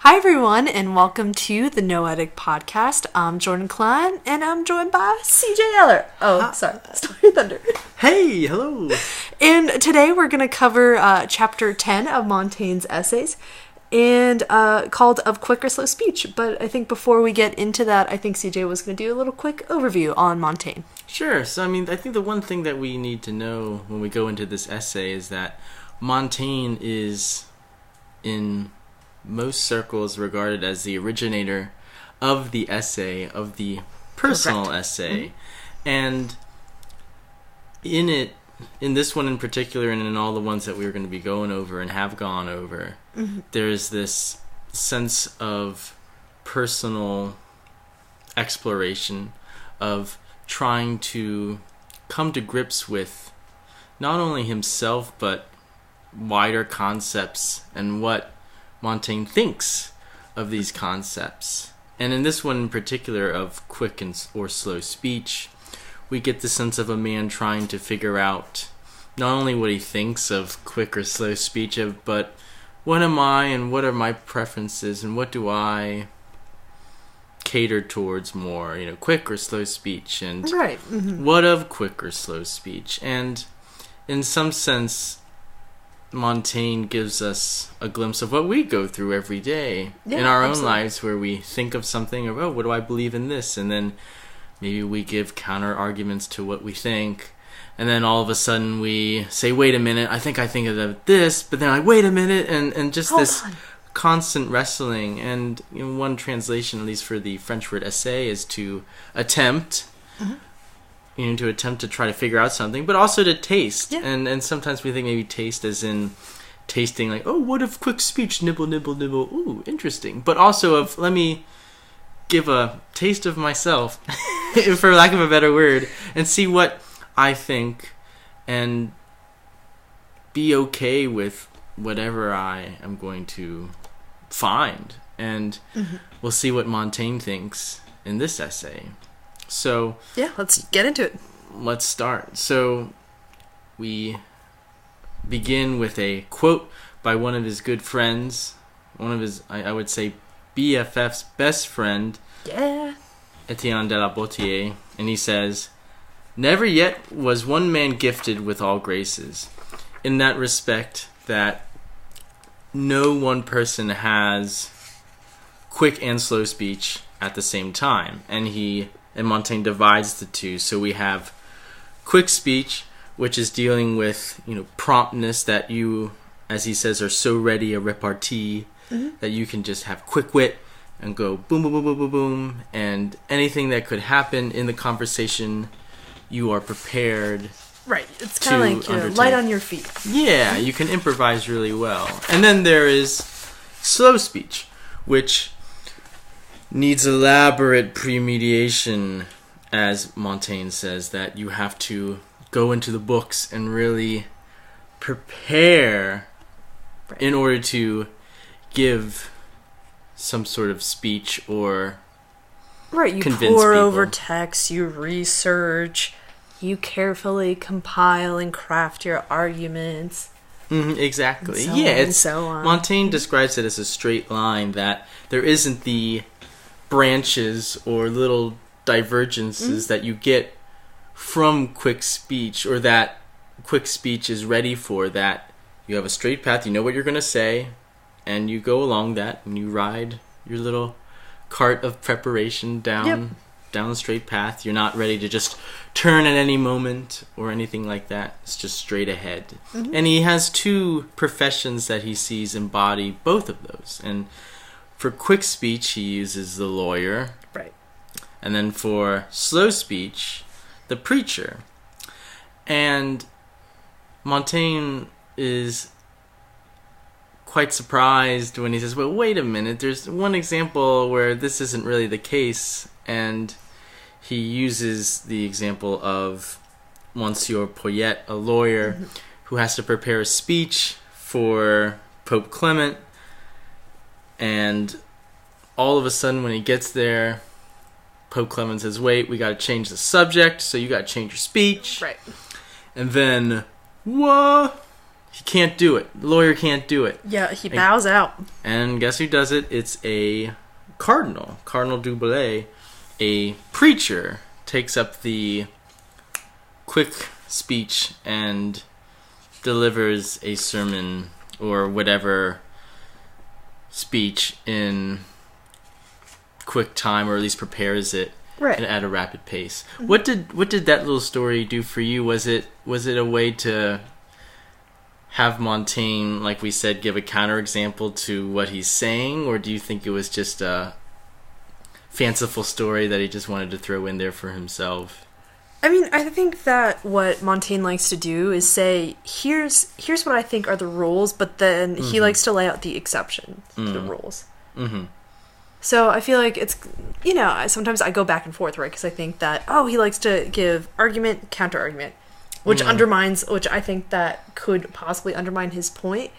Hi everyone, and welcome to the Noetic podcast. I'm Jordan Cline, and I'm joined by CJ Eller. Sorry, Story Thunder. Hey, hello. And today we're going to cover chapter 10 of Montaigne's essays, and called Of Quick or Slow Speech. But I think before we get into that, I think CJ was going to do a little quick overview on Montaigne. Sure. So, I think the one thing that we need to know when we go into this essay is that Montaigne is, in most circles, regarded as the originator of the essay, of the personal essay. Mm-hmm. And in this one in particular, and in all the ones that we're going to be going over and have gone over, there's this sense of personal exploration, of trying to come to grips with not only himself, but wider concepts and what Montaigne thinks of these concepts. And in this one in particular of quick or slow speech, we get the sense of a man trying to figure out not only what he thinks of quick or slow speech, but what am I and what are my preferences and what do I cater towards more, quick or slow speech, and right. What of quick or slow speech. And in some sense, Montaigne gives us a glimpse of what we go through every day in our own lives, where we think of something, or what do I believe in this, and then maybe we give counter arguments to what we think, and then all of a sudden we say, wait a minute, I think of this, but then I wait a minute, and just Hold this on. constant wrestling. And one translation, at least for the French word essay, is to attempt. To attempt to try to figure out something, but also to taste. Yeah. And sometimes we think maybe taste as in tasting, like, oh, what of quick speech, nibble, nibble, nibble, ooh, interesting. But also of, let me give a taste of myself, for lack of a better word, and see what I think, and be okay with whatever I am going to find. And we'll see what Montaigne thinks in this essay. So Yeah, let's get into it. Let's start. So we begin with a quote by one of his good friends, one of his, I would say, BFF's best friend, Etienne de la Boutier, and he says, "Never yet was one man gifted with all graces, in that respect that no one person has quick and slow speech at the same time." And Montaigne divides the two. So we have quick speech, which is dealing with, promptness, that you, as he says, are so ready, a repartee, that you can just have quick wit and go boom, boom, boom, boom, boom, boom. And anything that could happen in the conversation, you are prepared. Right, it's kind of like undertake. light on your feet. Yeah, you can improvise really well. And then there is slow speech, which needs elaborate premeditation, as Montaigne says, that you have to go into the books and really prepare in order to give some sort of speech or you convince pour people. over text, you research, you carefully compile and craft your arguments. Exactly. And so yeah, on, it's so on. Montaigne describes it as a straight line, that there isn't the branches or little divergences that you get from quick speech, or that quick speech is ready for, that you have a straight path, you know what you're going to say, and you go along that, and you ride your little cart of preparation down the straight path. You're not ready to just turn at any moment or anything like that. It's just straight ahead. And he has two professions that he sees embody both of those. And for quick speech, he uses the lawyer. Right. And then for slow speech, the preacher. And Montaigne is quite surprised when he says, well, wait a minute, there's one example where this isn't really the case. And he uses the example of Monsieur Poyet, a lawyer who has to prepare a speech for Pope Clement. And all of a sudden, when he gets there, Pope Clement says, wait, we got to change the subject, so you got to change your speech. Right. And then, what? He can't do it. The lawyer can't do it. Yeah, he bows out. And guess who does it? It's a cardinal. Cardinal du Bellay, a preacher, takes up the quick speech and delivers a sermon or whatever speech in quick time, or at least prepares it and at a rapid pace. Mm-hmm. What did that little story do for you? Was it a way to have Montaigne, like we said, give a counterexample to what he's saying, or do you think it was just a fanciful story that he just wanted to throw in there for himself? I mean, I think that what Montaigne likes to do is say, here's what I think are the rules, but then he likes to lay out the exception to the rules. Mm-hmm. So I feel like it's, sometimes I go back and forth, right? Because I think that, he likes to give argument, counter-argument, which which I think that could possibly undermine his point.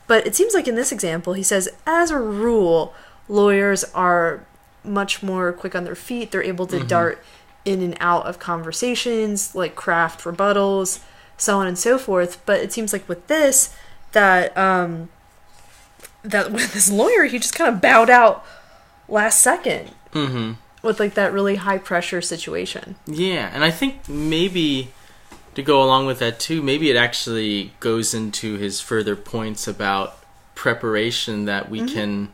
But it seems like in this example, he says, as a rule, lawyers are much more quick on their feet. They're able to dart in and out of conversations, like craft rebuttals, so on and so forth. But it seems like with this, that with this lawyer, he just kind of bowed out last second with like that really high pressure situation. Yeah, and I think maybe to go along with that too, maybe it actually goes into his further points about preparation, that we can,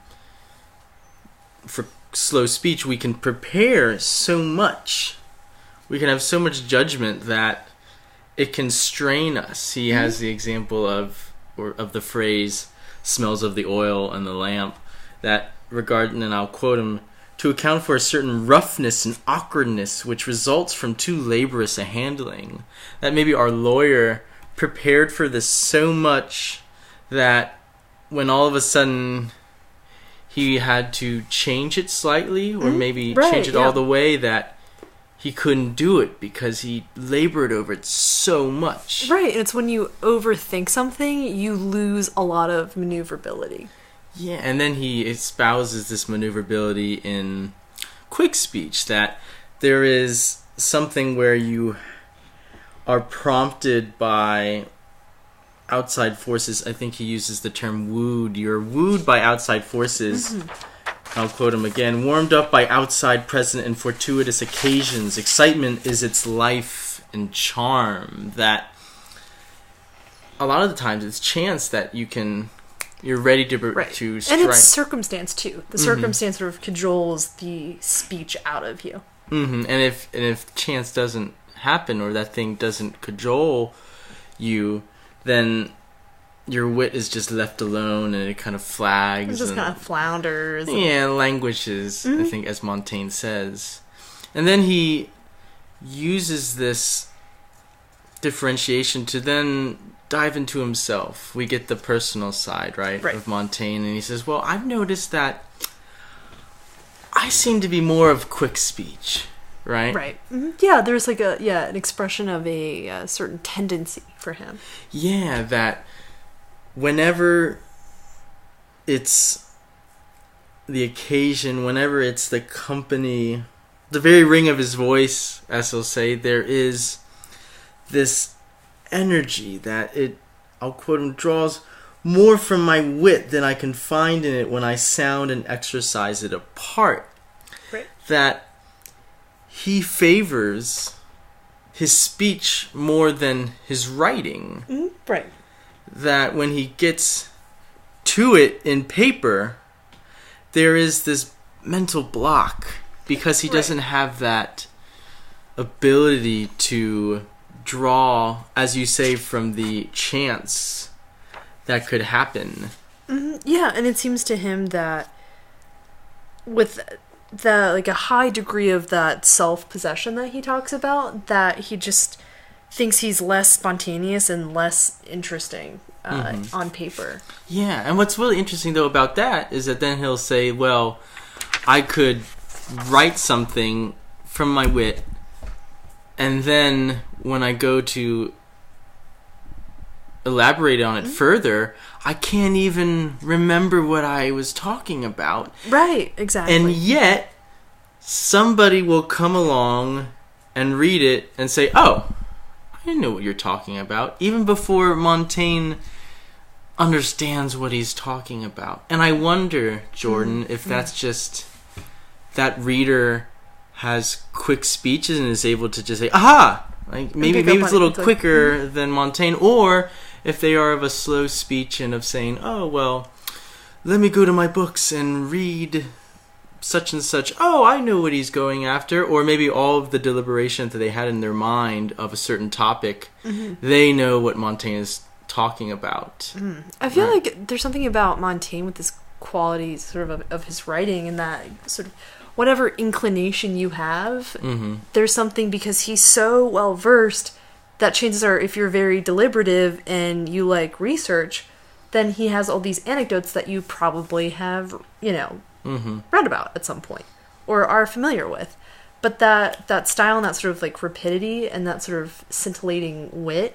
for slow speech, we can prepare so much. We can have so much judgment that it can strain us. He has the example of the phrase, smells of the oil and the lamp, that regarding, and I'll quote him, to account for a certain roughness and awkwardness which results from too laborious a handling. That maybe our lawyer prepared for this so much that when all of a sudden he had to change it slightly, or maybe change it all the way, that he couldn't do it because he labored over it so much. Right, and it's when you overthink something, you lose a lot of maneuverability. Yeah, and then he espouses this maneuverability in quick speech, that there is something where you are prompted by outside forces. I think he uses the term wooed. You're wooed by outside forces. I'll quote him again. Warmed up by outside present and fortuitous occasions. Excitement is its life and charm. That a lot of the times it's chance that you're ready to strike. And it's circumstance too. The circumstance sort of cajoles the speech out of you. And if chance doesn't happen, or that thing doesn't cajole you, then your wit is just left alone, and it kind of flags. It just kind of flounders. Yeah, languishes, I think, as Montaigne says. And then he uses this differentiation to then dive into himself. We get the personal side, right, of Montaigne, and he says, well, I've noticed that I seem to be more of quick speech, right? Right. Yeah, there's like an expression of a certain tendency for him. Yeah, that whenever it's the occasion, whenever it's the company, the very ring of his voice, as he'll say, there is this energy that I'll quote him, draws more from my wit than I can find in it when I sound and exercise it apart. Right. That he favors his speech more than his writing. Right. That when he gets to it in paper, there is this mental block because he doesn't have that ability to draw, as you say, from the chance that could happen. Yeah, and it seems to him that with a high degree of that self-possession that he talks about, that he just thinks he's less spontaneous and less interesting on paper. Yeah, and what's really interesting though about that is that then he'll say, well, I could write something from my wit, and then when I go to elaborate on it further, I can't even remember what I was talking about. Right, exactly. And yet, somebody will come along and read it and say, oh, I didn't know what you're talking about. Even before Montaigne understands what he's talking about. And I wonder, Jordan, if that's just that reader has quick speeches and is able to just say, aha! Like maybe it's a little quicker than Montaigne, or if they are of a slow speech and of saying, oh, well, let me go to my books and read such and such. Oh, I know what he's going after. Or maybe all of the deliberation that they had in their mind of a certain topic, they know what Montaigne is talking about. I feel like there's something about Montaigne with this quality sort of his writing, and that sort of whatever inclination you have, there's something, because he's so well versed that chances are if you're very deliberative and you like research, then he has all these anecdotes that you probably have, read about at some point or are familiar with. But that style and that sort of like rapidity and that sort of scintillating wit,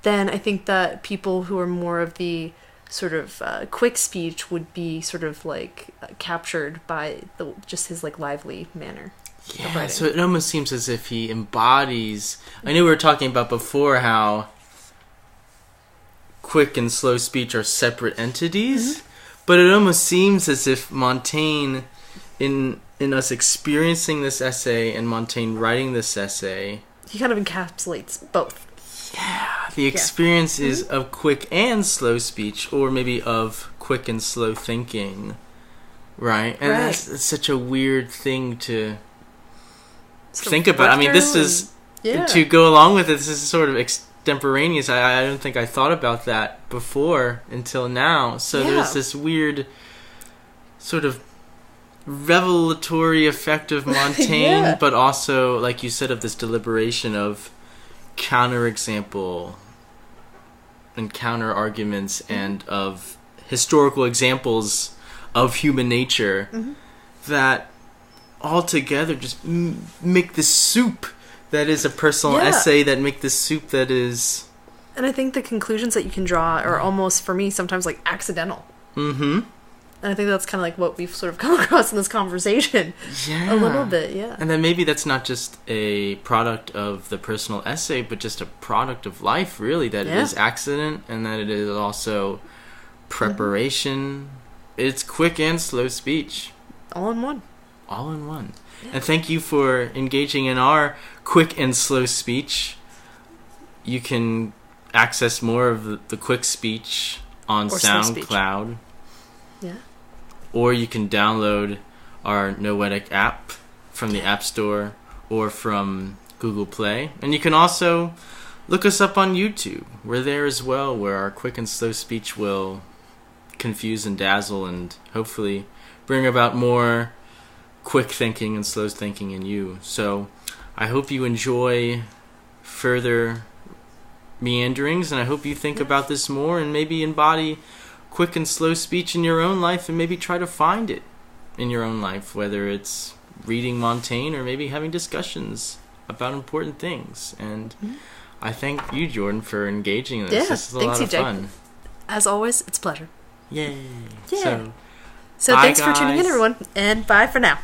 then I think that people who are more of the sort of quick speech would be sort of like captured by just his like lively manner. Yeah, so it almost seems as if he embodies... I knew we were talking about before how quick and slow speech are separate entities, but it almost seems as if Montaigne, in us experiencing this essay and Montaigne writing this essay... He kind of encapsulates both. Yeah, the experience is of quick and slow speech, or maybe of quick and slow thinking, right? And that's such a weird thing to think about. I mean, this is, to go along with it, this is sort of extemporaneous. I don't think I thought about that before until now. So there's this weird sort of revelatory effect of Montaigne, but also, like you said, of this deliberation of counterexample and counter arguments and of historical examples of human nature that all together just make this soup that is a personal essay, that make this soup that is... And I think the conclusions that you can draw are almost, for me, sometimes like accidental. And I think that's kind of like what we've sort of come across in this conversation. A little bit, And then maybe that's not just a product of the personal essay, but just a product of life, really, that it is accident and that it is also preparation. It's quick and slow speech. All in one. All in one. And thank you for engaging in our quick and slow speech. You can access more of the quick speech on SoundCloud. Or you can download our Noetic app from the App Store or from Google Play. And you can also look us up on YouTube. We're there as well, where our quick and slow speech will confuse and dazzle and hopefully bring about more quick thinking and slow thinking in you. So I hope you enjoy further meanderings, and I hope you think about this more and maybe embody quick and slow speech in your own life, and maybe try to find it in your own life, whether it's reading Montaigne or maybe having discussions about important things. And I thank you, Jordan, for engaging in this. This is a lot of fun. As always, it's a pleasure. Yay. So thanks for tuning in, everyone, and bye for now.